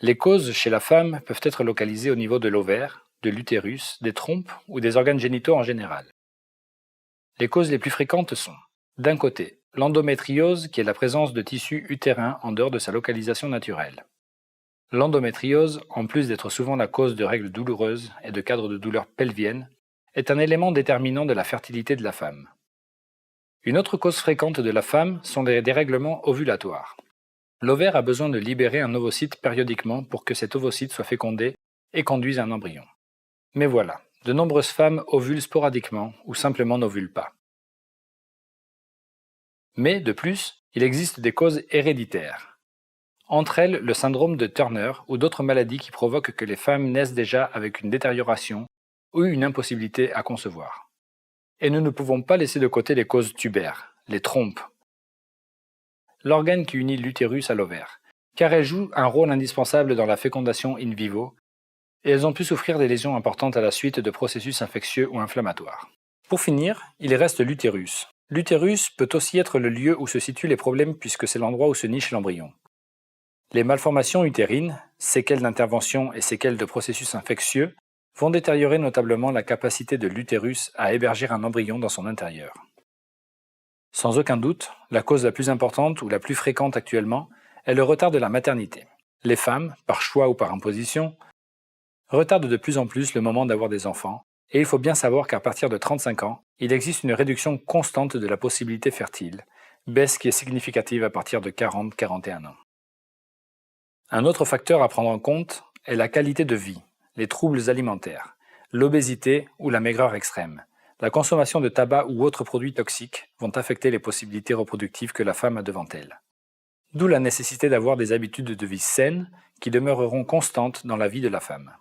Les causes chez la femme peuvent être localisées au niveau de l'ovaire, de l'utérus, des trompes ou des organes génitaux en général. Les causes les plus fréquentes sont, d'un côté, l'endométriose qui est la présence de tissu utérin en dehors de sa localisation naturelle. L'endométriose, en plus d'être souvent la cause de règles douloureuses et de cadres de douleurs pelviennes, est un élément déterminant de la fertilité de la femme. Une autre cause fréquente de la femme sont les dérèglements ovulatoires. L'ovaire a besoin de libérer un ovocyte périodiquement pour que cet ovocyte soit fécondé et conduise à un embryon. Mais voilà, de nombreuses femmes ovulent sporadiquement ou simplement n'ovulent pas. Mais, de plus, il existe des causes héréditaires. Entre elles, le syndrome de Turner ou d'autres maladies qui provoquent que les femmes naissent déjà avec une détérioration ou une impossibilité à concevoir. Et nous ne pouvons pas laisser de côté les causes tubaires, les trompes, l'organe qui unit l'utérus à l'ovaire, car elles jouent un rôle indispensable dans la fécondation in vivo, et elles ont pu souffrir des lésions importantes à la suite de processus infectieux ou inflammatoires. Pour finir, il reste l'utérus. L'utérus peut aussi être le lieu où se situent les problèmes puisque c'est l'endroit où se niche l'embryon. Les malformations utérines, séquelles d'intervention et séquelles de processus infectieux, vont détériorer notablement la capacité de l'utérus à héberger un embryon dans son intérieur. Sans aucun doute, la cause la plus importante ou la plus fréquente actuellement est le retard de la maternité. Les femmes, par choix ou par imposition, retardent de plus en plus le moment d'avoir des enfants, et il faut bien savoir qu'à partir de 35 ans, il existe une réduction constante de la possibilité fertile, baisse qui est significative à partir de 40-41 ans. Un autre facteur à prendre en compte est la qualité de vie, les troubles alimentaires, l'obésité ou la maigreur extrême. La consommation de tabac ou autres produits toxiques vont affecter les possibilités reproductives que la femme a devant elle. D'où la nécessité d'avoir des habitudes de vie saines qui demeureront constantes dans la vie de la femme.